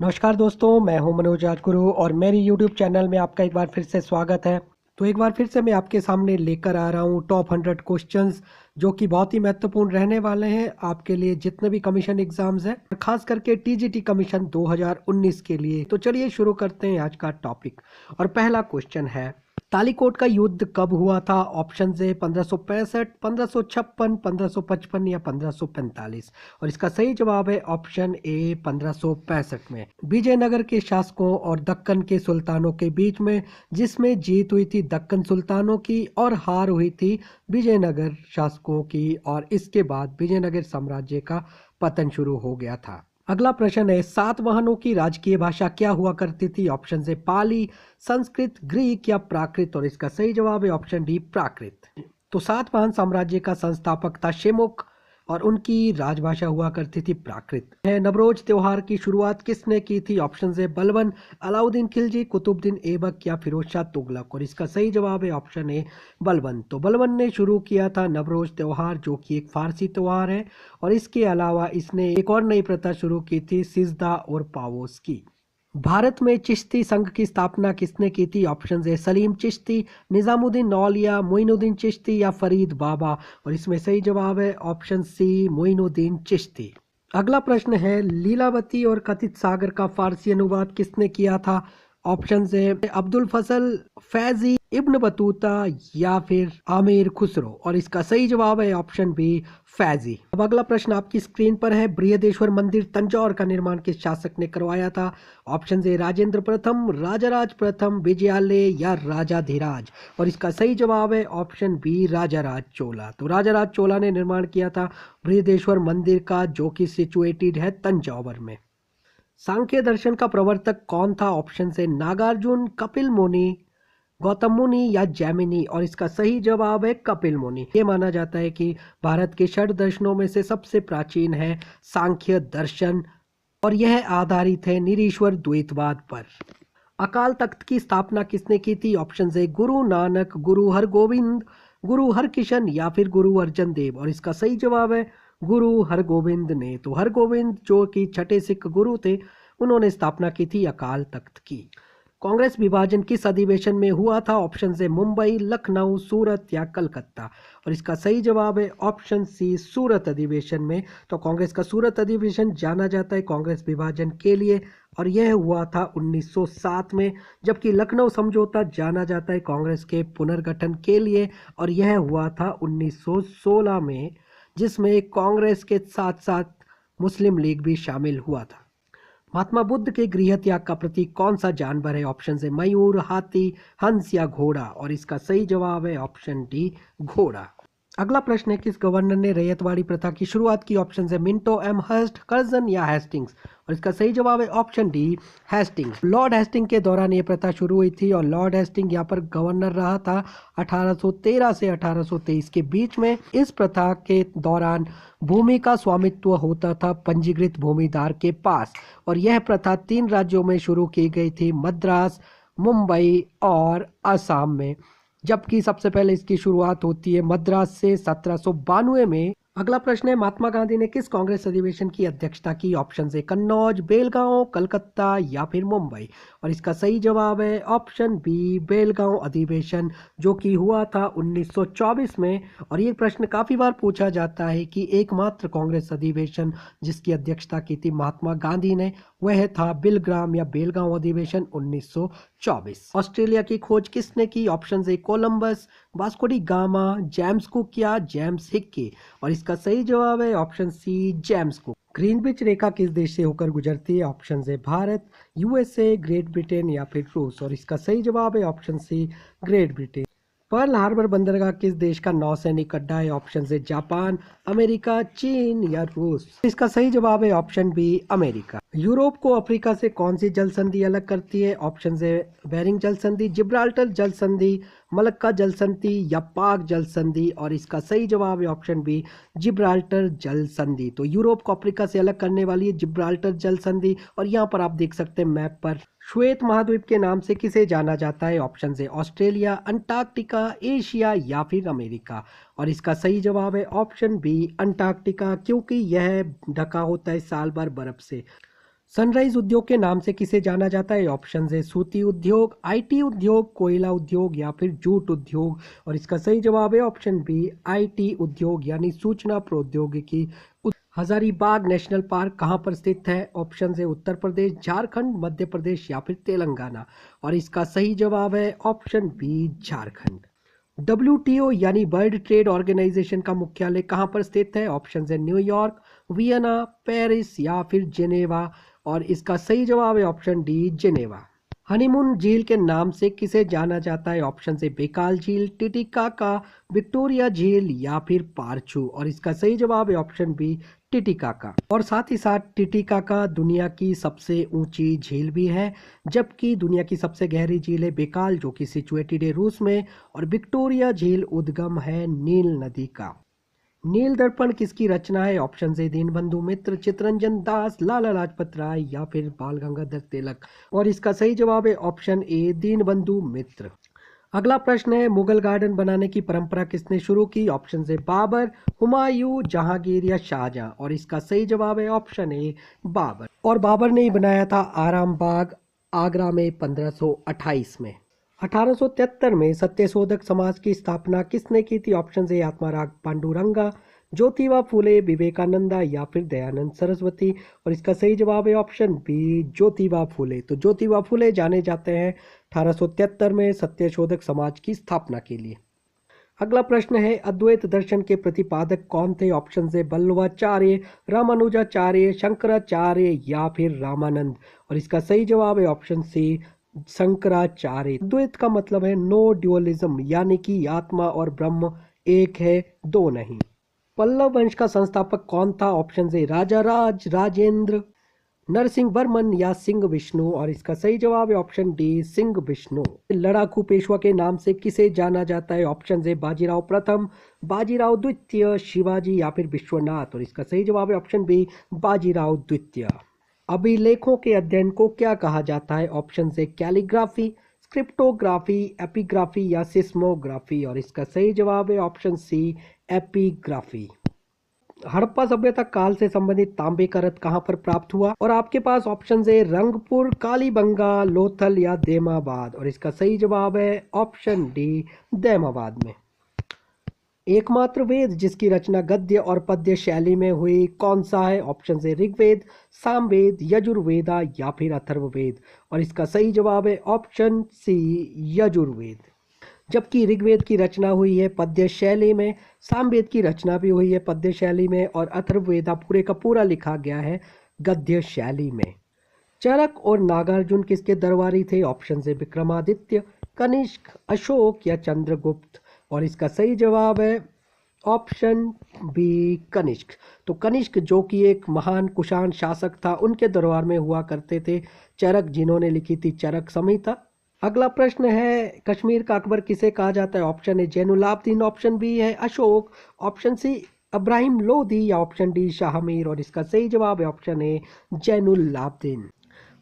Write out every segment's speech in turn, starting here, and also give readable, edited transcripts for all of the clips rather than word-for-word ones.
नमस्कार दोस्तों, मैं हूं मनोज राजगुरु और मेरी यूट्यूब चैनल में आपका एक बार फिर से स्वागत है। तो एक बार फिर से मैं आपके सामने लेकर आ रहा हूं टॉप 100 क्वेश्चंस जो कि बहुत ही महत्वपूर्ण रहने वाले हैं आपके लिए, जितने भी कमीशन एग्जाम्स हैं, खास करके टीजीटी कमीशन 2019 के लिए। तो चलिए शुरू करते हैं आज का टॉपिक। और पहला क्वेश्चन है, तालीकोट का युद्ध कब हुआ था? ऑप्शन है 1565, 1556, 1555 या 1545। और इसका सही जवाब है ऑप्शन ए 1565 में, विजयनगर के शासकों और दक्कन के सुल्तानों के बीच में, जिसमें जीत हुई थी दक्कन सुल्तानों की और हार हुई थी विजयनगर शासकों की। और इसके बाद विजयनगर साम्राज्य का पतन शुरू हो गया था। अगला प्रश्न है, सातवाहनों की राजकीय भाषा क्या हुआ करती थी? ऑप्शन है पाली, संस्कृत, ग्रीक या प्राकृत। और इसका सही जवाब है ऑप्शन डी प्राकृत। तो सातवाहन साम्राज्य का संस्थापक था शेमुक और उनकी राजभाषा हुआ करती थी प्राकृत। है नवरोज त्योहार की शुरुआत किसने की थी? ऑप्शन है बलबन, अलाउद्दीन खिलजी, कुतुबुद्दीन ऐबक या फिरोज शाह तुगलक। और इसका सही जवाब है ऑप्शन ए बलबन। तो बलबन ने शुरू किया था नवरोज त्योहार, जो कि एक फारसी त्योहार है। और इसके अलावा इसने एक और नई प्रथा शुरू की थी, सिजदा और पावोस की। भारत में चिश्ती संघ की स्थापना किसने की थी? ऑप्शन है सलीम चिश्ती, निजामुद्दीन औलिया, मोइनुद्दीन चिश्ती या फरीद बाबा। और इसमें सही जवाब है ऑप्शन सी मोइनुद्दीन चिश्ती। अगला प्रश्न है, लीलावती और कथित सागर का फारसी अनुवाद किसने किया था? ऑप्शन है अब्दुल फजल फैजी, इब्न बतूता या फिर आमिर खुसरो। और इसका सही जवाब है ऑप्शन बी फैजी। अब अगला प्रश्न आपकी स्क्रीन पर है, बृहदेश्वर मंदिर तंजौर का निर्माण किस शासक ने करवाया था? ऑप्शन है राजेंद्र प्रथम, राजाराज प्रथम, विजयालय या राजाधिराज। और इसका सही जवाब है ऑप्शन बी राजाराज चोला। तो राजाराज चोला ने निर्माण किया था बृहदेश्वर मंदिर का, जो कि सिचुएटेड है तंजौर में। सांख्य दर्शन का प्रवर्तक कौन था? ऑप्शन से नागार्जुन, कपिल मुनि, गौतम मुनि या जैमिनी। और इसका सही जवाब है कपिल मुनि। ये माना जाता है कि भारत के षड दर्शनों में से सबसे प्राचीन है सांख्य दर्शन और यह आधारित है निरीश्वर द्वैतवाद पर। अकाल तख्त की स्थापना किसने की थी? ऑप्शन है गुरु नानक, गुरु हरगोविंद, गुरु हरकिशन या फिर गुरु अर्जन देव। और इसका सही जवाब है गुरु हरगोविंद ने। तो हरगोविंद जो कि छठे सिख गुरु थे, उन्होंने स्थापना की थी अकाल तख्त की। कांग्रेस विभाजन किस अधिवेशन में हुआ था? ऑप्शन है मुंबई, लखनऊ, सूरत या कलकत्ता। और इसका सही जवाब है ऑप्शन सी सूरत अधिवेशन में। तो कांग्रेस का सूरत अधिवेशन जाना जाता है कांग्रेस विभाजन के लिए और यह हुआ था 1907 में। जबकि लखनऊ समझौता जाना जाता है कांग्रेस के पुनर्गठन के लिए और यह हुआ था 1916 में, जिसमें कांग्रेस के साथ साथ मुस्लिम लीग भी शामिल हुआ था। महात्मा बुद्ध के गृह त्याग का प्रतीक कौन सा जानवर है? ऑप्शन है मयूर, हाथी, हंस या घोड़ा। और इसका सही जवाब है ऑप्शन डी घोड़ा। अगला प्रश्न है, किस गवर्नर ने रैयतवाड़ी प्रथा की शुरुआत की? ऑप्शन है मिंटो एम हर्स्ट, कर्जन या हेस्टिंग्स। और इसका सही जवाब है option D Hastings. Lord Hastings के दौरान ये प्रथा शुरू हुई थी और लॉर्ड हेस्टिंग यहाँ पर गवर्नर रहा था 1813 से 1823 के बीच में। इस प्रथा के दौरान भूमि का स्वामित्व होता था पंजीकृत भूमिदार के पास और यह प्रथा 3 राज्यों में शुरू की गई थी, मद्रास, मुंबई और असम में। जबकि सबसे पहले इसकी शुरुआत होती है मद्रास से 1792 में। अगला प्रश्न है, महात्मा गांधी ने किस कांग्रेस अधिवेशन की अध्यक्षता की? ऑप्शन है कन्नौज, बेलगांव, कलकत्ता या फिर मुंबई। और इसका सही जवाब है ऑप्शन बी बेलगांव अधिवेशन, जो कि हुआ था 1924 में। और ये प्रश्न काफी बार पूछा जाता है कि एकमात्र कांग्रेस अधिवेशन जिसकी अध्यक्षता की थी महात्मा गांधी ने, वह था बिलग्राम या बेलगांव अधिवेशन 1924। ऑस्ट्रेलिया की खोज किसने की? ऑप्शन है Columbus, Vasco da Gama, James Cook या जेम्स हिक्की। और इसका सही जवाब है option C James Cook. Greenwich रेखा किस देश से होकर गुजरती है? ऑप्शन है भारत, यूएसए, ग्रेट ब्रिटेन या फिर रूस। और इसका सही जवाब है option C Great Britain. Pearl Harbor बंदरगाह किस देश का नौसैनिक अड्डा है? ऑप्शन है जापान, अमेरिका, चीन या रूस। इसका सही जवाब है ऑप्शन बी अमेरिका। यूरोप को अफ्रीका से कौन सी जल संधि अलग करती है? ऑप्शन है बेरिंग जल संधि, जिब्राल्टर जल संधि, मलक्का जल संधि या पाक जल संधि। और इसका सही जवाब है ऑप्शन बी जिब्राल्टर जल संधि। तो यूरोप को अफ्रीका से अलग करने वाली है जिब्राल्टर जल संधि। और यहाँ पर आप देख सकते हैं मैप पर, श्वेत महाद्वीप के नाम से किसे जाना जाता है? ऑप्शन है ऑस्ट्रेलिया, अंटार्कटिका, एशिया या फिर अमेरिका। और इसका सही जवाब है ऑप्शन बी अंटार्कटिका, क्योंकि यह ढका होता है साल भर बर्फ से। सनराइज उद्योग के नाम से किसे जाना जाता है? ऑप्शन है सूती उद्योग, आईटी उद्योग, कोयला उद्योग या फिर जूट उद्योग। और इसका सही जवाब है ऑप्शन बी, आईटी उद्योग यानी सूचना प्रौद्योगिकी। हजारीबाग नेशनल पार्क कहाँ पर स्थित है? ऑप्शन है उत्तर प्रदेश, झारखंड, मध्य प्रदेश या फिर तेलंगाना। और इसका सही जवाब है ऑप्शन बी, झारखंड। WTO यानी वर्ल्ड ट्रेड ऑर्गेनाइजेशन का मुख्यालय कहाँ पर स्थित है? ऑप्शन है न्यूयॉर्क, वियना, पेरिस या फिर जेनेवा। और इसका सही जवाब है ऑप्शन डी, जेनेवा। हनीमून झील के नाम से किसे जाना जाता है? ऑप्शन से बेकाल झील, टिटिकाका, विक्टोरिया झील या फिर पारचू। और इसका सही जवाब है ऑप्शन बी, टिटिकाका। और साथ ही साथ टिटिकाका दुनिया की सबसे ऊंची झील भी है, जबकि दुनिया की सबसे गहरी झील है बेकाल, जो कि सिचुएटेड है रूस में। और विक्टोरिया झील उद्गम है नील नदी का। नील दर्पण किसकी रचना है? ऑप्शन ए दीनबंधु मित्र, चित्तरंजन दास, लाला लाजपत राय या फिर बाल गंगाधर तिलक। और इसका सही जवाब है ऑप्शन ए, दीनबंधु मित्र। अगला प्रश्न है, मुगल गार्डन बनाने की परंपरा किसने शुरू की? ऑप्शन ए बाबर, हुमायूं, जहांगीर या शाहजहां। और इसका सही जवाब है ऑप्शन ए, बाबर। और बाबर ने ही बनाया था आराम बाग, आगरा में 1528 में। 1873 में सत्यशोधक समाज की स्थापना किसने की थी? ऑप्शन ए आत्माराम पांडुरंगा, ज्योतिबा फूले, विवेकानंदा या फिर दयानंद सरस्वती। और इसका सही जवाब है ऑप्शन बी, ज्योतिबा फूले। तो ज्योतिबा फूले जाने जाते हैं 1873 में सत्यशोधक समाज की स्थापना के लिए। अगला प्रश्न है, अद्वैत दर्शन के प्रतिपादक कौन थे? ऑप्शन ए बल्लवाचार्य, रामानुजाचार्य, शंकराचार्य या फिर रामानंद। और इसका सही जवाब है ऑप्शन सी, शंकराचार्य। द्वैत का मतलब है नो ड्युअलिज्म, यानी कि आत्मा और ब्रह्म एक है, दो नहीं। पल्लव वंश का संस्थापक कौन था? ऑप्शन ए राजा राज, राजेंद्र, नरसिंह वर्मन या सिंह विष्णु। और इसका सही जवाब है ऑप्शन डी, सिंह विष्णु। लड़ाकू पेशवा के नाम से किसे जाना जाता है? ऑप्शन ए बाजीराव प्रथम, बाजीराव द्वितीय, शिवाजी या फिर विश्वनाथ। और इसका सही जवाब है ऑप्शन बी, बाजीराव द्वितीय। अभिलेखों के अध्ययन को क्या कहा जाता है? ऑप्शन से कैलीग्राफी, स्क्रिप्टोग्राफी, एपिग्राफी या सिस्मोग्राफी। और इसका सही जवाब है ऑप्शन सी, एपिग्राफी। हड़प्पा सभ्यता काल से संबंधित तांबे का रथ कहां पर प्राप्त हुआ? और आपके पास ऑप्शन है रंगपुर, कालीबंगा, लोथल या देमाबाद। और इसका सही जवाब है ऑप्शन डी, देमाबाद में। एकमात्र वेद जिसकी रचना गद्य और पद्य शैली में हुई कौन सा है? ऑप्शन है ऋग्वेद, सामवेद, यजुर्वेदा या फिर अथर्ववेद। और इसका सही जवाब है ऑप्शन सी, यजुर्वेद। जबकि ऋग्वेद की रचना हुई है पद्य शैली में, सामवेद की रचना भी हुई है पद्य शैली में और अथर्ववेदा पूरे का पूरा लिखा गया है गद्य शैली में। चरक और नागार्जुन किसके दरबारी थे? ऑप्शन है विक्रमादित्य, कनिष्क, अशोक या चंद्रगुप्त। और इसका सही जवाब है ऑप्शन बी, कनिष्क। तो कनिष्क जो कि एक महान कुषाण शासक था, उनके दरबार में हुआ करते थे चरक, जिन्होंने लिखी थी चरक संहिता। अगला प्रश्न है, कश्मीर का अकबर किसे कहा जाता है? Option A Zainulabidin, option B है अशोक, ऑप्शन सी इब्राहिम लोदी या ऑप्शन डी शाहमीर। और इसका सही जवाब है ऑप्शन ए, जैनुलाब्दीन।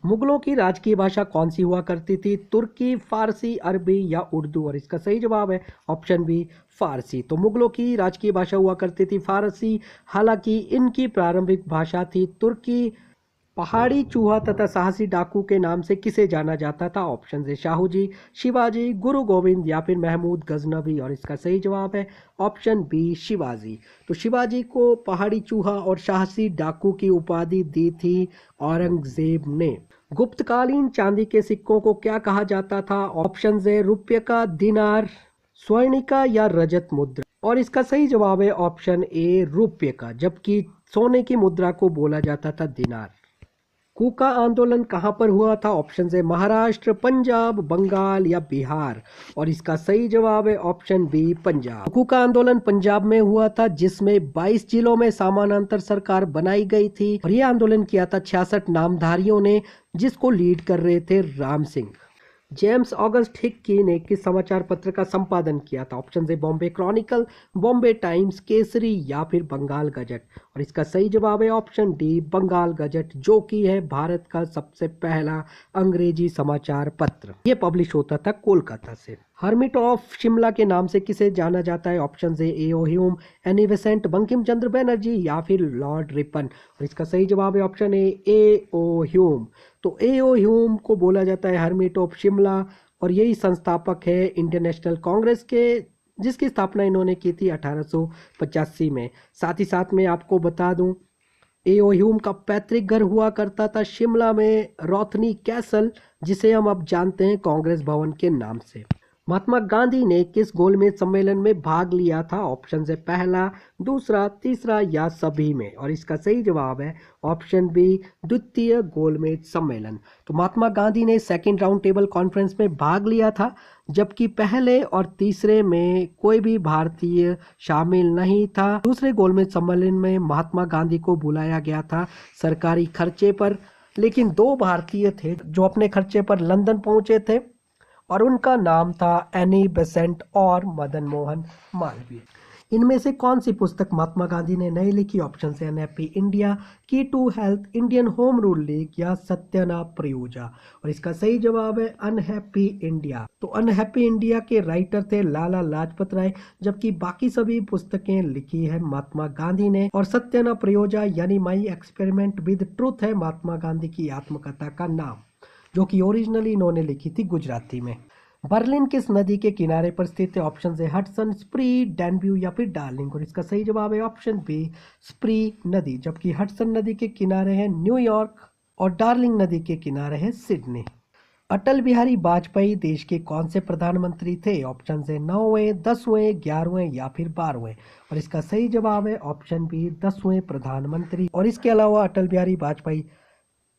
मुगलों की राजकीय भाषा कौन सी हुआ करती थी? तुर्की, फारसी, अरबी या उर्दू। और इसका सही जवाब है ऑप्शन बी, फारसी। तो मुगलों की राजकीय भाषा हुआ करती थी फारसी, हालांकि इनकी प्रारंभिक भाषा थी तुर्की। पहाड़ी चूहा तथा साहसी डाकू के नाम से किसे जाना जाता था? ऑप्शन है शाहू जी, शिवाजी, गुरु गोविंद या फिर महमूद गजनवी। और इसका सही जवाब है ऑप्शन बी, शिवाजी। तो शिवाजी को पहाड़ी चूहा और साहसी डाकू की उपाधि दी थी औरंगजेब ने। गुप्तकालीन चांदी के सिक्कों को क्या कहा जाता था? ऑप्शन है रुपये का, दिनार, स्वर्णिका या रजत मुद्रा। और इसका सही जवाब है ऑप्शन ए, रुपये का, जबकि सोने की मुद्रा को बोला जाता था दिनार। कूका आंदोलन कहां पर हुआ था? ऑप्शन है महाराष्ट्र, पंजाब, बंगाल या बिहार। और इसका सही जवाब है ऑप्शन बी, पंजाब। कूका आंदोलन पंजाब में हुआ था, जिसमें 22 जिलों में समानांतर सरकार बनाई गई थी। और यह आंदोलन किया था 66 नामधारियों ने, जिसको लीड कर रहे थे Ram Singh. James August Hickey ने किस समाचार पत्र का संपादन किया था? Option A Bombay Chronicle, Bombay times, Kesari या फिर बंगाल गजट। और इसका सही जवाब है ऑप्शन डी बंगाल गजट, जो कि है भारत का सबसे पहला अंग्रेजी समाचार पत्र। ये पब्लिश होता था कोलकाता से। हर्मिट ऑफ शिमला के नाम से किसे जाना जाता है? Option A O Hume, Annie Besant, Bankim Chandra Banerjee या फिर लॉर्ड रिपन। और इसका सही जवाब है ऑप्शन ए ओ ह्यूम। तो ए.ओ. ह्यूम को बोला जाता है हर्मिट ऑफ शिमला, और यही संस्थापक है इंडियन नेशनल कांग्रेस के, जिसकी स्थापना इन्होंने की थी 1885 में। साथ ही साथ में आपको बता दूं, ए.ओ. ह्यूम का पैतृक घर हुआ करता था शिमला में रोथनी कैसल, जिसे हम अब जानते हैं कांग्रेस भवन के नाम से। महात्मा गांधी ने किस गोलमेज सम्मेलन में भाग लिया था? ऑप्शन से पहला, दूसरा, तीसरा या सभी में। और इसका सही जवाब है ऑप्शन बी द्वितीय गोलमेज सम्मेलन। तो महात्मा गांधी ने सेकंड राउंड टेबल कॉन्फ्रेंस में भाग लिया था, जबकि पहले और तीसरे में कोई भी भारतीय शामिल नहीं था। दूसरे गोलमेज सम्मेलन में महात्मा गांधी को बुलाया गया था सरकारी खर्चे पर, लेकिन दो भारतीय थे जो अपने खर्चे पर लंदन पहुंचे थे, और उनका नाम था एनी बेसेंट और मदन मोहन मालवीय। इनमें से कौन सी पुस्तक महात्मा गांधी ने नहीं लिखी? ऑप्शन से unhappy India, key to health, Indian home rule league या सत्यना प्रयोजा। और इसका सही जवाब है अनहैप्पी इंडिया। तो अनहैप्पी इंडिया के राइटर थे लाला लाजपत राय, जबकि बाकी सभी पुस्तकें लिखी है महात्मा गांधी ने। और सत्यना प्रयोजा यानी माई एक्सपेरिमेंट विद ट्रूथ है महात्मा गांधी की आत्मकथा का नाम, जो कि ओरिजिनली इन्होंने लिखी थी गुजराती में। बर्लिन किस नदी के किनारे पर स्थित है? ऑप्शन है हडसन, स्प्री, डैन्यूब या फिर डार्लिंग। और इसका सही जवाब है ऑप्शन बी स्प्री नदी, जबकि हडसन नदी के किनारे है न्यूयॉर्क और डार्लिंग नदी के किनारे है सिडनी। अटल बिहारी वाजपेयी देश के कौन से प्रधानमंत्री थे? ऑप्शन है 9वें, 10वें, 11वें या फिर 12वें। और इसका सही जवाब है ऑप्शन बी 10वें प्रधानमंत्री। और इसके अलावा अटल बिहारी वाजपेयी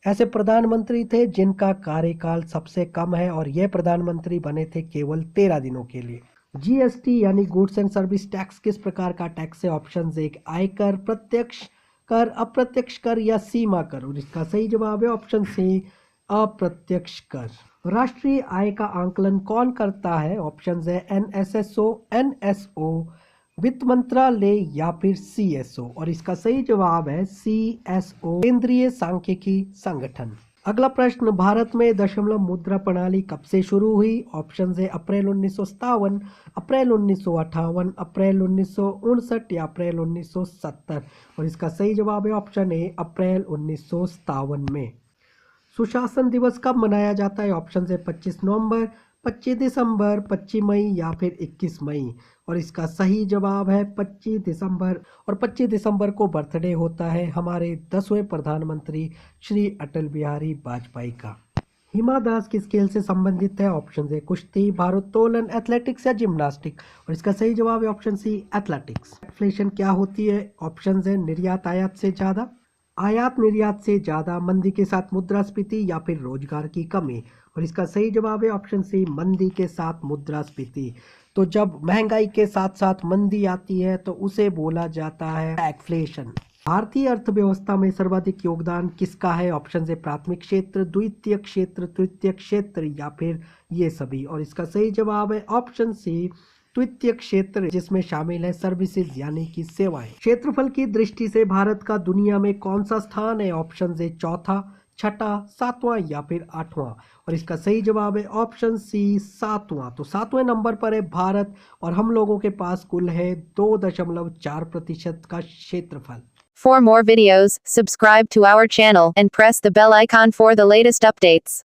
ऐसे प्रधानमंत्री थे जिनका कार्यकाल सबसे कम है, और यह प्रधानमंत्री बने थे केवल 13 दिनों के लिए। जीएसटी यानी गुड्स एंड सर्विस टैक्स किस प्रकार का टैक्स है? ऑप्शन एक आयकर, प्रत्यक्ष कर, अप्रत्यक्ष कर या सीमा कर। और इसका सही जवाब है ऑप्शन सी अप्रत्यक्ष कर। राष्ट्रीय आय का आंकलन कौन करता है? ऑप्शन है एनएसओ, वित्त मंत्रालय या फिर सीएसओ। और इसका सही जवाब है सीएसओ, केंद्रीय सांख्यिकी संगठन। अगला प्रश्न, भारत में दशमलव मुद्रा प्रणाली कब से शुरू हुई? ऑप्शन है अप्रैल 1957, अप्रैल 1958, अप्रैल 1959 या अप्रैल 1970। और इसका सही जवाब है ऑप्शन ए अप्रैल 1957 में। सुशासन दिवस कब मनाया जाता है? ऑप्शन है 25 नवंबर, 25 दिसंबर, 25 मई या फिर 21 मई। और इसका सही जवाब है 25 दिसंबर। और 25 दिसंबर को बर्थडे होता है हमारे 10वें प्रधानमंत्री श्री अटल बिहारी वाजपेयी का। हिमा दास किस खेल से संबंधित है? ऑप्शन है कुश्ती, भारोत्तोलन, एथलेटिक्स या जिम्नास्टिक। और इसका सही जवाब है ऑप्शन सी एथलेटिक्स। इन्फ्लेशन क्या होती है? ऑप्शन है निर्यात आयात से ज़्यादा, आयात निर्यात से ज़्यादा, मंदी के साथ मुद्रास्फीति या फिर रोजगार की कमी। और इसका सही जवाब है ऑप्शन सी मंदी के साथ मुद्रास्फीति। तो जब महंगाई के साथ साथ मंदी आती है तो उसे बोला जाता है स्टैगफ्लेशन। भारतीय अर्थव्यवस्था में सर्वाधिक योगदान किसका है? ऑप्शन है प्राथमिक क्षेत्र, द्वितीय क्षेत्र, तृतीय क्षेत्र या फिर ये सभी। और इसका सही जवाब है ऑप्शन सी द्वितीय क्षेत्र, जिसमें शामिल है सर्विसेज यानी कि सेवाएं। क्षेत्रफल की दृष्टि से भारत का दुनिया में कौन सा स्थान है? ऑप्शन है चौथा, छठा, सातवां या फिर आठवां। और इसका सही जवाब है ऑप्शन सी सातवां। तो सातवें नंबर पर है भारत, और हम लोगों के पास कुल है 2.4% का क्षेत्रफल। For more videos, subscribe to our channel and press the bell icon for the latest updates.